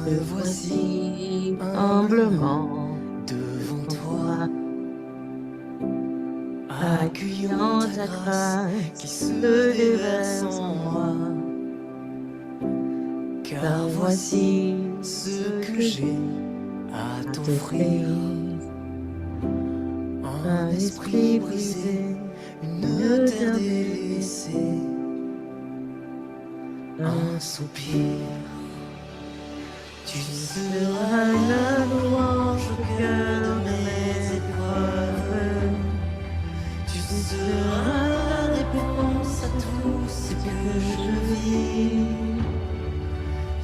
Me voici humblement devant en toi, toi, accueillant accueillant ta ta grâce qui grâce, se se déverse déverse en en moi. moi. Car Car voici voici ce ce que que j'ai j'ai à à t'offrir. t'offrir. Un Un esprit esprit brisé, brisé, une une terre terre délaissée, délaissée, un un soupir. soupir. Tu Tu seras seras la la louange louange au au cœur de cœur de mes mes épreuves. épreuves. Tu Tu seras seras la la réponse à réponse à tout tout ce ce que que je je vis. vis.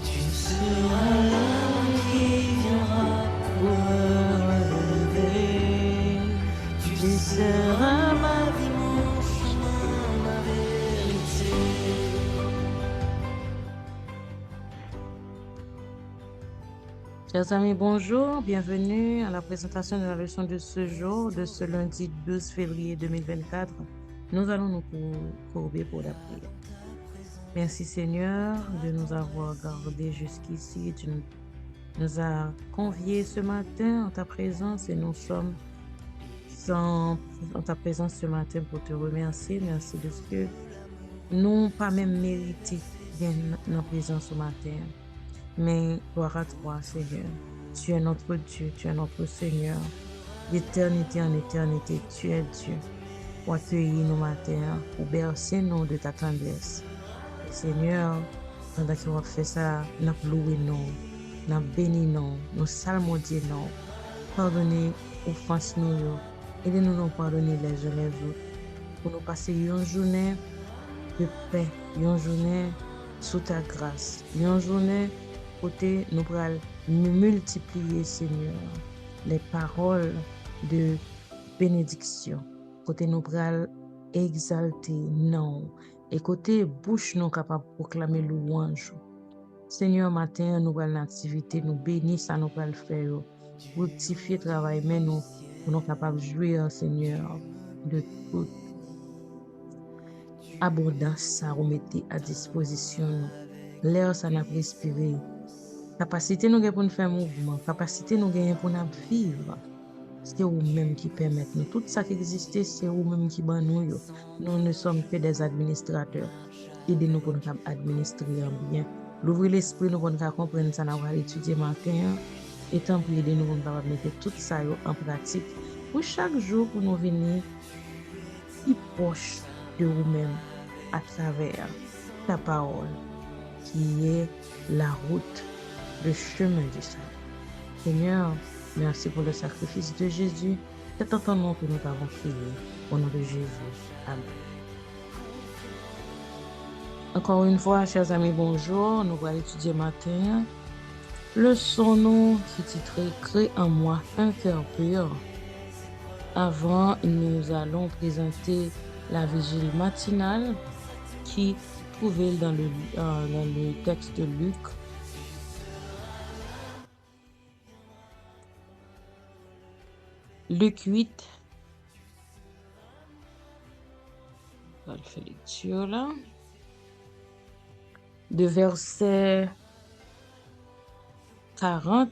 Tu Tu seras seras la la main qui main viendra pour pour me me relever. relever. Tu Tu seras seras ma ma vie, vie, mon mon chemin, ma chemin, ma vérité. vérité. Chers amis, bonjour, bienvenue à la présentation de la leçon de ce jour, de ce lundi 12 février 2024. Nous allons nous courber pour la prière. Merci Seigneur de nous avoir gardés jusqu'ici. Tu nous as conviés ce matin en ta présence et nous sommes en ta présence ce matin pour te remercier. Merci de ce que nous pas même mérité bien notre présence ce matin. Mais gloire à toi, Seigneur. Tu es notre Dieu, tu es notre Seigneur. D'éternité en éternité, tu es Dieu. Pour accueillir nos matins, pour bercer nous de ta tendresse. Et Seigneur, pendant qu'on va faire ça, nous louer nous, nous bénir nous, nous salmodier nous, pardonner offenses nous, aidez-nous nous pardonner les uns les autres, pour nous passer une journée de paix, une journée sous ta grâce, une journée côté nous pral multiplier, Seigneur, les paroles de bénédiction, côté nous pral exalter, non, et côté bouche nous capable de proclamer louange. Seigneur, matin, nous pral l'activité, nous bénis ça, nous pral faire, fructifier travail, mais nous, pour nous capables de jouir, Seigneur, de tout abondance ça remettez à disposition nous. L'air ça n'a respiré. Capacité nous gagne pour nous faire mouvement, capacité nous gagne pour nous vivre. C'est vous-même qui permet nous. Tout ça qui existe, c'est vous-même qui ban nous. Yo. Nous ne sommes que des administrateurs. Aidez-nous pour nous administrer en bien. L'ouvrir l'esprit, nous pour nous comprendre ça, nous allons étudier matin. Et tant pis, aidez-nous pour nous mettre tout ça yo en pratique. Pour chaque jour, pour nous venir plus proche de vous-même à travers ta parole, qui est la route, le chemin du salut. Seigneur, merci pour le sacrifice de Jésus. C'est en ton nom que nous t'avons prié. Au nom de Jésus. Amen. Encore une fois, chers amis, bonjour. Nous allons étudier matin. Leçon nous qui titré Crée en moi un cœur pur. Avant, nous allons présenter la vigile matinale qui trouvée dans le texte de Luc. Luc 8. On va le faire lecture là. De verset 40,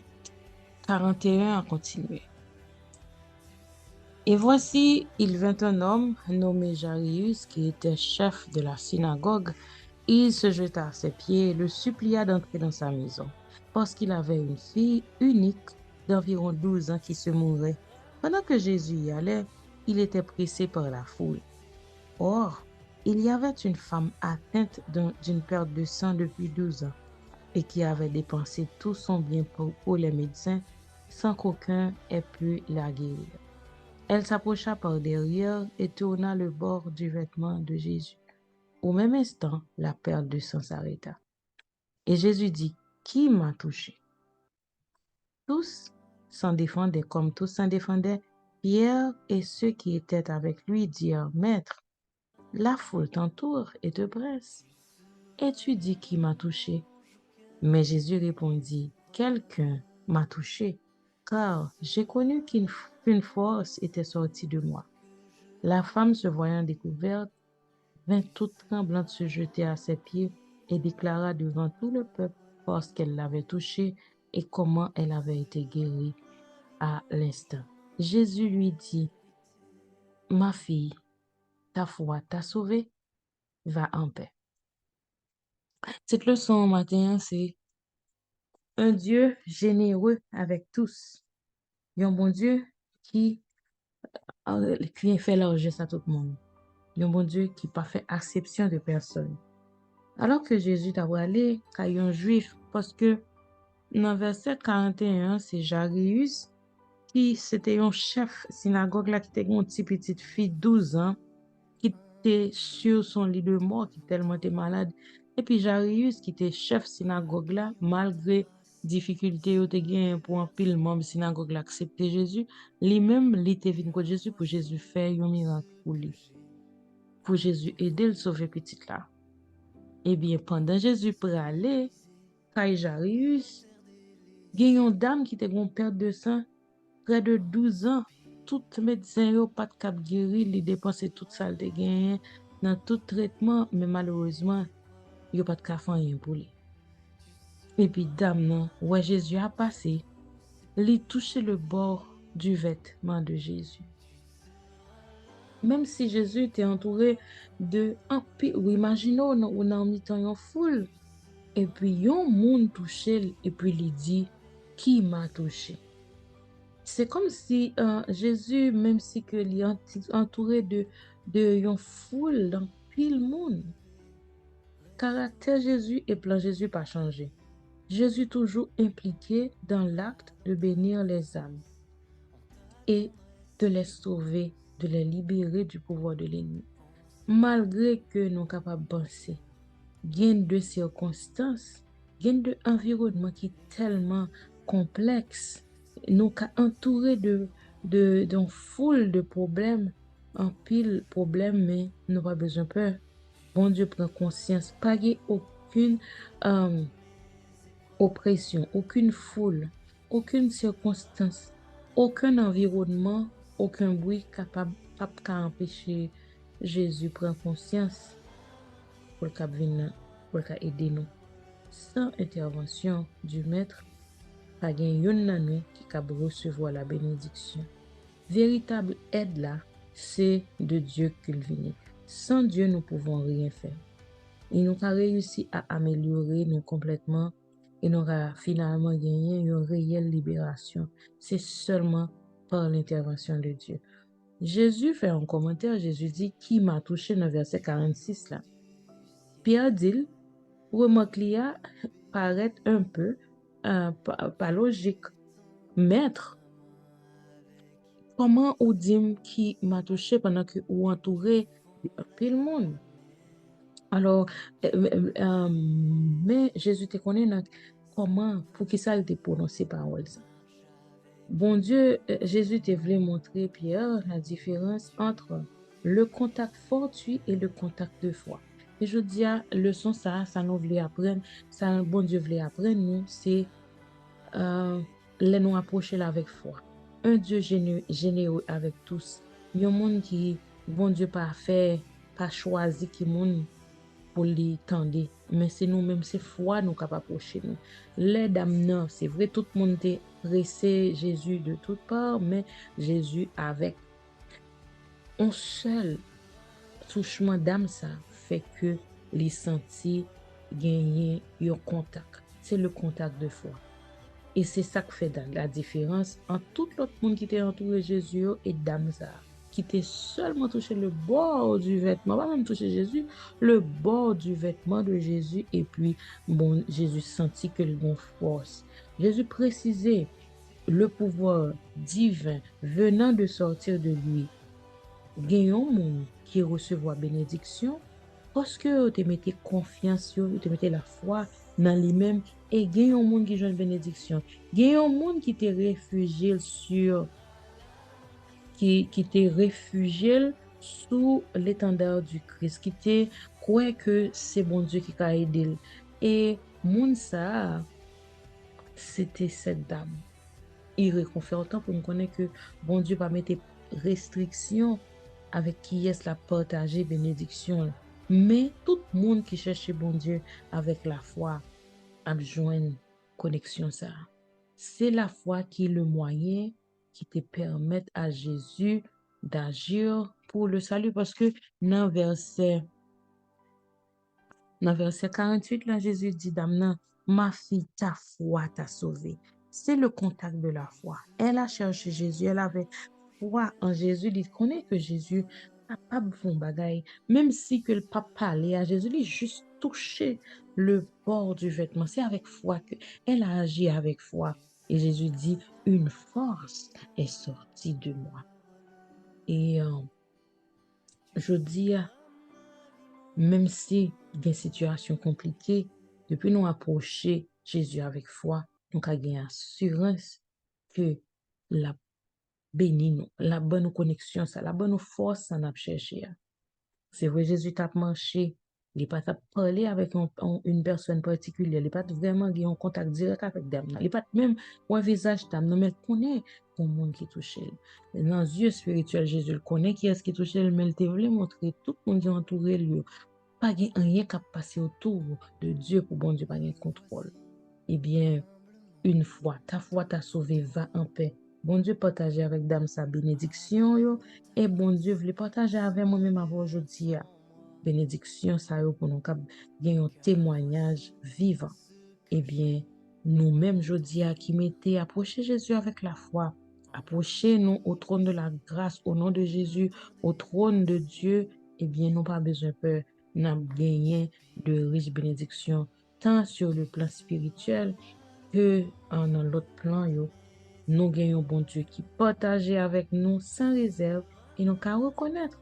41 à continuer. Et voici, il vint un homme nommé Jairus, qui était chef de la synagogue. Il se jeta à ses pieds et le supplia d'entrer dans sa maison, parce qu'il avait une fille unique d'environ 12 ans qui se mourait. Pendant que Jésus y allait, il était pressé par la foule. Or, il y avait une femme atteinte d'une perte de sang depuis 12 ans et qui avait dépensé tout son bien pour les médecins sans qu'aucun ait pu la guérir. Elle s'approcha par derrière et tourna le bord du vêtement de Jésus. Au même instant, la perte de sang s'arrêta. Et Jésus dit, qui m'a touché? Tous s'en défendaient comme tous s'en défendaient. Pierre et ceux qui étaient avec lui dirent, Maître, la foule t'entoure et te presse. Et tu dis qui m'a touché? Mais Jésus répondit, quelqu'un m'a touché, car j'ai connu qu'une force était sortie de moi. La femme, se voyant découverte, vint toute tremblante se jeter à ses pieds et déclara devant tout le peuple, parce qu'elle l'avait touché, et comment elle avait été guérie à l'instant. Jésus lui dit, ma fille, ta foi t'a sauvée, va en paix. Cette leçon matin, c'est un Dieu généreux avec tous. Un bon Dieu qui fait largesse à tout le monde. Un bon Dieu qui n'a pas fait exception de personne. Alors que Jésus t'a allé à un juif, parce que dans verset 41, c'est Jarius qui c'était un chef synagogue là qui était une petite fille 12 ans qui était sur son lit de mort qui tellement était malade. Et puis Jarius qui était chef synagogue là malgré difficulté ou te gain pour un pile membre synagogue là accepter Jésus, lui-même il était venu contre Jésus pour Jésus faire un miracle pour lui. Pour Jésus aider le sauver petit là. Eh bien pendant Jésus pralé, quand Jarius, il y a une dame qui était une perte de sang près de 12 ans. Tout médecin n'a pas de cap guéri, il dépensé tout ça de gain dans tout traitement, mais malheureusement, il n'y a pas de cap rien pour lui. Et puis dame non, ouais Jésus a passé, il touché le bord du vêtement de Jésus. Même si Jésus était entouré de un pile, imaginons on a en mi-temps une foule et puis un monde touché et puis il dit qui m'a touché. C'est comme si Jésus, même si que il est entouré de une foule, d'un pile monde, caractère Jésus et plan Jésus pas changé. Jésus toujours impliqué dans l'acte de bénir les âmes et de les sauver, de les libérer du pouvoir de l'ennemi. Malgré que nous sommes capables de penser, gain de circonstances, gain de environnement qui est tellement complexe, nous sommes entourés d'une foule de problèmes, un pile problème, mais nous n'avons pas besoin de peur. Bon Dieu prend conscience, pas de aucune oppression, aucune foule, aucune circonstance, aucun environnement, aucun bruit capable d'empêcher Jésus prendre conscience pour le aider nous. Sans intervention du maître, pas gen nan nous qui capable recevoir la bénédiction. Véritable aide là, c'est de Dieu qu'il vient. Sans Dieu, nous pouvons rien faire. Il nous a réussi à améliorer nous complètement et nous a finalement gagné une réelle libération. C'est seulement par l'intervention de Dieu. Jésus fait un commentaire, Jésus dit, qui m'a touché dans verset 46 là. Pierre dit, remarque là paraît un peu pas logique. Maître, comment ou dit qui m'a touché pendant que ou entouré de le monde? Alors, mais Jésus te connaît comment, pour qui ça il te prononcé parole ça. Bon Dieu, Jésus te voulait montrer, Pierre, la différence entre le contact fortuit et le contact de foi. Et je dis, leçon ça nous voulait apprendre, ça bon Dieu voulait apprendre, nous, c'est les nous approcher là avec foi. Un Dieu généreux avec tous. Il y a un monde qui, bon Dieu, pas fait, pas choisi qui monde pour les tendre. Mais c'est nous-mêmes, c'est foi nous capables d'approcher nous. Les dames, non, c'est vrai, tout le monde est pressé Jésus de toutes parts, mais Jésus avec un seul touchement d'âme, ça fait que les sentis gagner un contact. C'est le contact de foi. Et c'est ça qui fait la différence entre tout l'autre monde qui était entouré Jésus et dame ça, qui était seulement touché le bord du vêtement, pas même touché Jésus, le bord du vêtement de Jésus, et puis bon, Jésus sentit que le bon force. Jésus précisait le pouvoir divin venant de sortir de lui. Gagnons monde qui recevra bénédiction parce que tu mettais confiance, tu mettais la foi dans lui-même et gagnons monde qui joue bénédiction. Gagnons monde qui t'est réfugié sur qui t'est réfugié sous l'étendard du Christ, qui t'est croit que c'est bon Dieu qui t'a aidé. Et monde ça c'était cette dame. Il réconfortant pour nous connaître que bon Dieu va mettre restrictions avec qui est la partager bénédiction. Mais tout le monde qui cherche bon Dieu avec la foi a besoin de connexion ça. C'est la foi qui est le moyen qui te permet à Jésus d'agir pour le salut. Parce que dans verset 48, là, Jésus dit, Dame, ma fille, ta foi t'a sauvée. C'est le contact de la foi. Elle a cherché Jésus, elle avait foi en Jésus. Il connaît que Jésus n'a pas besoin de bagaille. Même si que le pape parlait à Jésus, il a juste touché le bord du vêtement. C'est avec foi qu'elle a agi avec foi. Et Jésus dit, une force est sortie de moi. Et je dis, même si des situations compliquées, depuis nous approcher Jésus avec foi, nous avons gagné assurance que la béni nous, la bonne connexion, ça, la bonne force, ça n'a cherché. C'est vrai, Jésus t'a marché, il n'est pas parlé avec une personne particulière, il n'est pas vraiment en contact direct avec dame, il n'est pas même un visage dame, mais il connaît le monde qui touche. Dans les yeux spirituels, Jésus le connaît qui est-ce qui touche, mais il te voulait montrer tout le monde qui entoure lui. Pas rien qui a passé autour de Dieu pour bon Dieu pas de contrôle. Eh bien, une fois, ta foi t'a sauvé, va en paix. Bon Dieu partager avec dame sa bénédiction yo, et bon Dieu voulait partager avec moi-même avant aujourd'hui. Bénédiction ça yo pour nous gagner un témoignage vivant. Eh bien, nous-mêmes aujourd'hui qui mettez approcher Jésus avec la foi, approcher nous au trône de la grâce au nom de Jésus, au trône de Dieu, eh bien, nous pas besoin peur, nous avons gagné de riches bénédictions, tant sur le plan spirituel que dans l'autre plan, nous gagnons bon Dieu qui partage avec nous sans réserve et nous qu'à reconnaître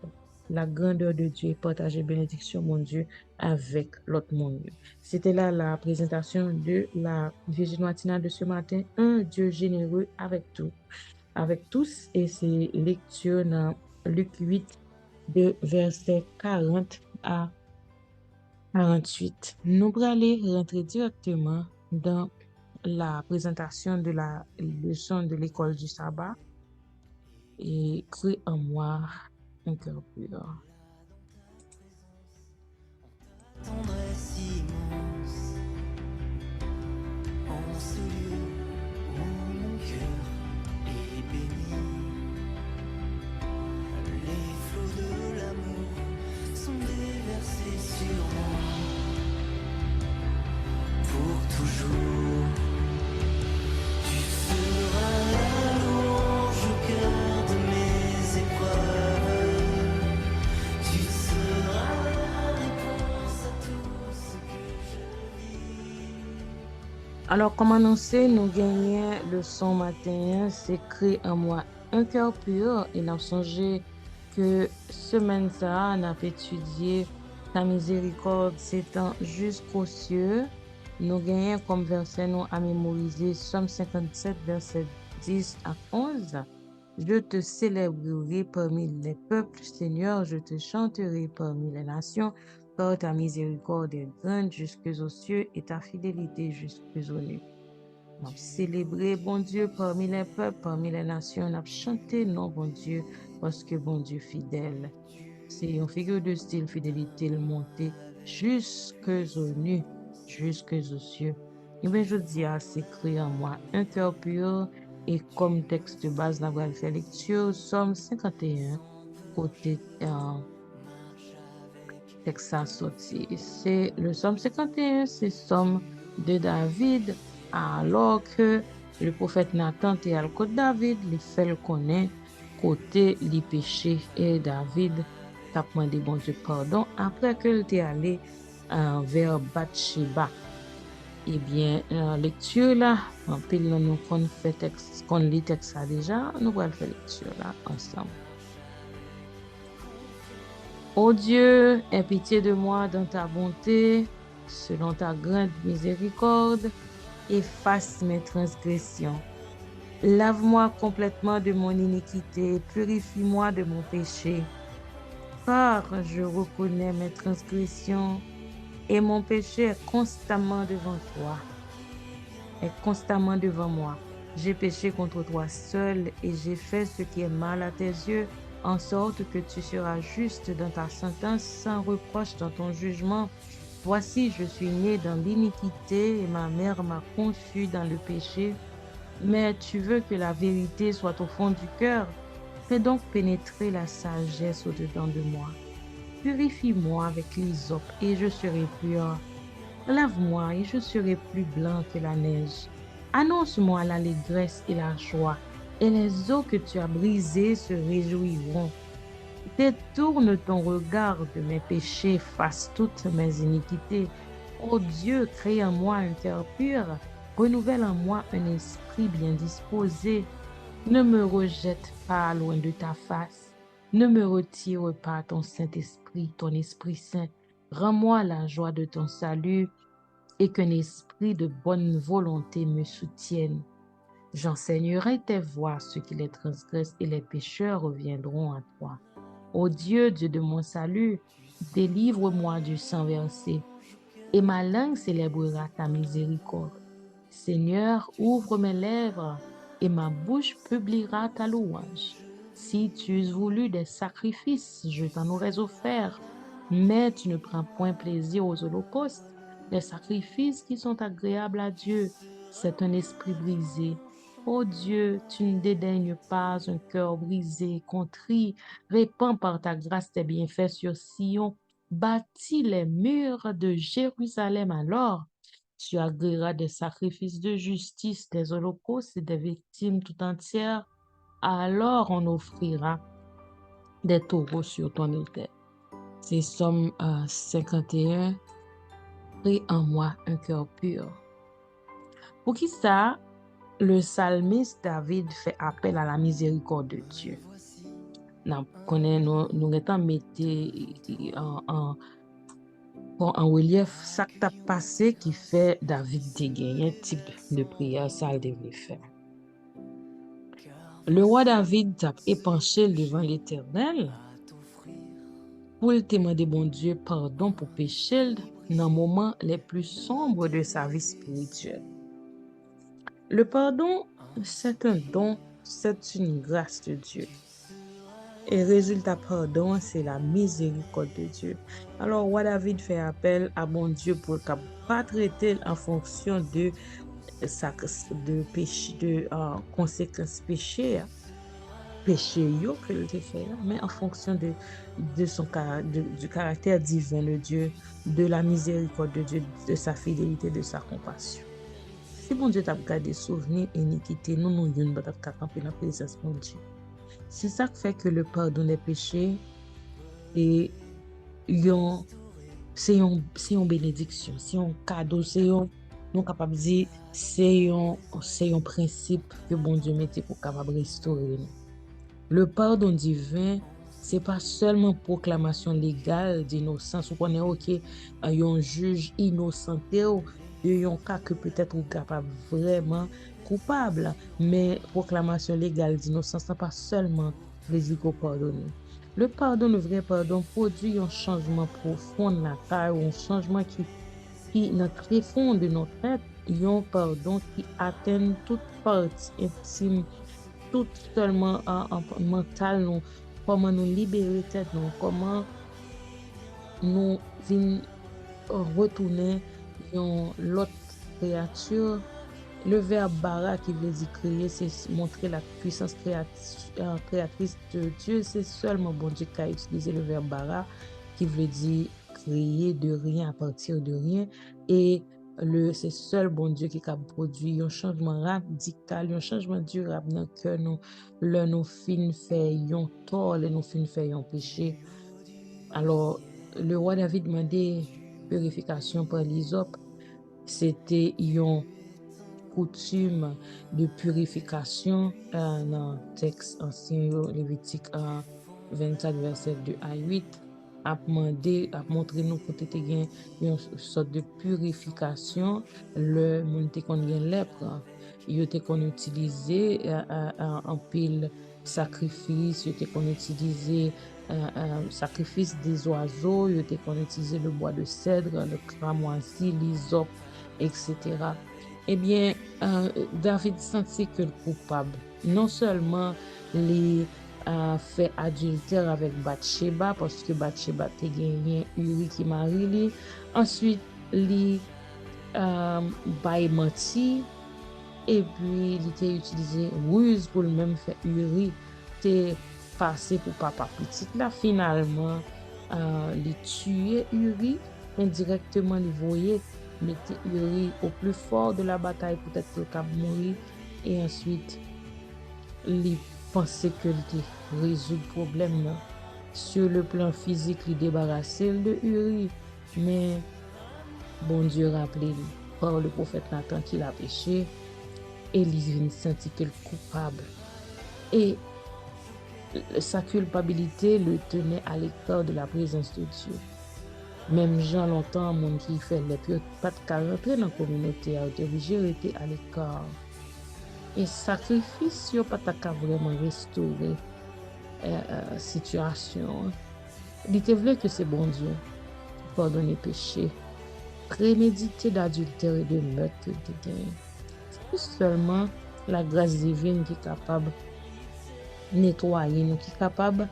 la grandeur de Dieu et partager bénédiction, mon Dieu, avec l'autre monde. C'était là la présentation de la Vigile matinale de ce matin, un Dieu généreux avec tous, et c'est lecture dans Luc 8, de verset 40 à 48. Nous allons aller rentrer directement dans la présentation de la leçon de l'école du sabbat et crée en moi un cœur pur. Tendresse immense en ce lieu où mon cœur est béni. Les flots de l'amour sont déversés sur moi pour toujours. Tu seras la louange au cœur de mes épreuves. Tu seras la réponse à tout ce que je vis. Alors, comme annoncé, nous gagnons le son matin, c'est créer en moi un cœur pur et nous songé que semaine ça, on a étudié ta miséricorde s'étend jusqu'aux cieux. Nous gagnons comme verset nous à mémoriser Somme 57, verset 10 à 11. Je te célébrerai parmi les peuples, Seigneur, je te chanterai parmi les nations, car ta miséricorde est grande jusqu'aux cieux et ta fidélité jusqu'aux nues. On a célébré bon Dieu parmi les peuples, parmi les nations, on a chanté non bon Dieu, parce que bon Dieu fidèle. C'est une figure de style fidélité le monter jusqu'aux nues, jusqu'aux cieux. Et bien, je dis à s'écrire en moi un cœur pur et comme texte de base, la voile fait lecture, Somme 51, côté texte à sorti. C'est le Somme 51, c'est Somme de David, alors que le prophète Nathan était à côté de David, il fait le connaître côté les péchés et David a demandé bon Dieu pardon après qu'il était allé vers Bathsheba. Eh bien, lecture là, en pile nous qu'on fait texte, qu'on lit texte ça déjà, nous allons faire lecture là ensemble. Ô Dieu, aie pitié de moi dans ta bonté, selon ta grande miséricorde, efface mes transgressions. Lave-moi complètement de mon iniquité, purifie-moi de mon péché. Car je reconnais mes transgressions et mon péché est constamment devant toi, est constamment devant moi. J'ai péché contre toi seul et j'ai fait ce qui est mal à tes yeux, en sorte que tu seras juste dans ta sentence, sans reproche dans ton jugement. Voici, je suis né dans l'iniquité et ma mère m'a conçu dans le péché. mais tu veux que la vérité soit au fond du cœur. Fais donc pénétrer la sagesse au-dedans de moi. Purifie-moi avec l'hysope et je serai pur. Lave-moi et je serai plus blanc que la neige. Annonce-moi l'allégresse et la joie, et les eaux que tu as brisées se réjouiront. Détourne ton regard de mes péchés, fasse toutes mes iniquités. Ô Dieu, crée en moi un cœur pur, renouvelle en moi un esprit bien disposé. Ne me rejette pas loin de ta face. Ne me retire pas ton Saint-Esprit, ton Esprit Saint. Rends-moi la joie de ton salut et qu'un esprit de bonne volonté me soutienne. J'enseignerai tes voies à ceux qui les transgressent et les pécheurs reviendront à toi. Ô Dieu, Dieu de mon salut, délivre-moi du sang versé et ma langue célébrera ta miséricorde. Seigneur, ouvre mes lèvres et ma bouche publiera ta louange. Si tu eusses voulu des sacrifices, je t'en aurais offert, mais tu ne prends point plaisir aux holocaustes. Les sacrifices qui sont agréables à Dieu, c'est un esprit brisé. Ô Dieu, tu ne dédaignes pas un cœur brisé, contrit. Répands par ta grâce tes bienfaits sur Sion. Bâtis les murs de Jérusalem alors. Tu agréeras des sacrifices de justice, des holocaustes et des victimes tout entières. Alors on offrira des taureaux sur ton autel. C'est Somme 51. Crée en moi un cœur pur. Pour qui ça, le psalmiste David fait appel à la miséricorde de Dieu. Nous connaissons, nous étant mettez en relief ça qui t'a passé qui fait David dégainer un type de prière ça il devait faire. Le roi David t'a épanché devant l'Éternel pour le demander bon Dieu pardon pour péché dans les moments les plus sombres de sa vie spirituelle. Le pardon, c'est un don, c'est une grâce de Dieu. Et résultat pardon, c'est la miséricorde de Dieu. Alors, roi David fait appel à bon Dieu pour ne pas traiter en fonction de péché, de conséquences péché yo que le fait, mais en fonction de du caractère divin de Dieu, de la miséricorde de Dieu, de sa fidélité, de sa compassion. Si bon Dieu t'a gardé souvenir et iniquité, nous ne pouvons pas camper dans la présence de Dieu. C'est ça qui fait que le pardon des péchés et c'est une bénédiction, c'est un cadeau, nous capable de dire c'est un principe que bon Dieu mettait pour capable restaurer nous. Le pardon divin, c'est pas seulement proclamation légale d'innocence ou qu'on est OK un juge innocenté ou un cas que peut-être ou capable vraiment coupable, mais proclamation légale d'innocence n'est pas seulement les pardonner. Le pardon, le vrai pardon, produit un changement profond de la taille ou un changement qui dans très fond de notre être, un pardon qui atteint toute partie intime, tout seulement en mental, nous, comment nous libérer tête, nous, comment nous retourner dans l'autre créature. Le verbe bara qui veut dire créer, c'est montrer la puissance créatrice de Dieu. C'est seulement bon Dieu qui a utilisé le verbe bara qui veut dire créer de rien à partir de rien. Et c'est seul bon Dieu qui a produit un changement radical, un changement durable dans le cœur, nous fin fait un tort, nous fin fait un péché. Alors, le roi David demandait purification par l'hysope. C'était une coutume de purification dans le texte ancien Lévitique 24 verset 2 à 8 a montré nous que c'était une sorte de purification le monde qu'on gen lèpre il était qu'on utilisait en pile sacrifice il était qu'on utilisait sacrifice des oiseaux il était qu'on utilisait le bois de cèdre le cramoisi l'hysope etc. Eh bien, David sentit que le coupable, non seulement les fait adultère avec Bathsheba, parce que Bathsheba a gagné Uri qui marie lui. Ensuite, les bay menti, et puis il était utilisé ruse pour le même faire Uri t'est passé pour papa petit là finalement il tué Uri indirectement il voyait mettait Uri au plus fort de la bataille peut-être pour le cap mourir et ensuite il pensait que il résout le problème là. Sur le plan physique il débarrassait de Uri mais bon Dieu rappelé par le prophète Nathan qu'il a péché et il sentit que le coupable et sa culpabilité le tenait à l'écart de la présence de Dieu. Même Jean longtemps, mon qui fait les pieux, pas de qu'à rentrer dans la communauté, a été obligé de rester à l'écart. Et sacrifice, yo pas ta qu'à vraiment restaurer situation. Il était vrai que c'est bon Dieu, pardonner péché, prémédité d'adultère et de meurtre que tu gagnes. C'est seulement la grâce divine qui est capable nettoyer nous, qui est capable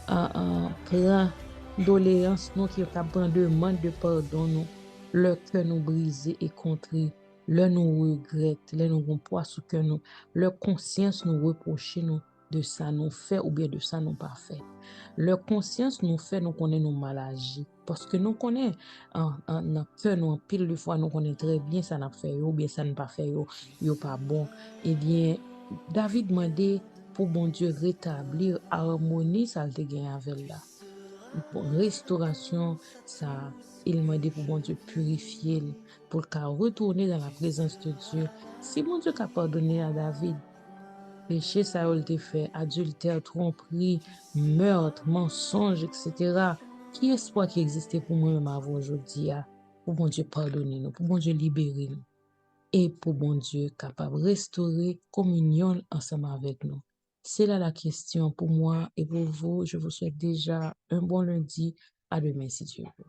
prendre doléance nous, qui est capable de demande de pardon nous, le cœur nous brisé et contré, le nous regrette, le nous avons poids sous cœur nous, le conscience nous reproche nous de ça nous fait ou bien de ça nous pas fait. Le conscience nous fait nous connaît nous mal agi parce que nous connaît en cœur nous en pile de fois nous connaît très bien ça n'a fait ou bien ça n'a pas fait yo pas bon. Eh bien David demandait pour bon Dieu rétablir harmonie ça le gagné avec là. Pour restauration ça il m'a dit pour bon Dieu purifier pour qu'à retourner dans la présence de Dieu. Si bon Dieu a pardonné à David péché ça a été fait, adultère, tromperie, meurtre, mensonge, etc. Qui espoir qui existait pour moi-même avant aujourd'hui, pour bon Dieu pardonner nous, pour bon Dieu libérer nous, et pour bon Dieu capable de restaurer communion ensemble avec nous. C'est là la question pour moi et pour vous. Je vous souhaite déjà un bon lundi. À demain si Dieu veut.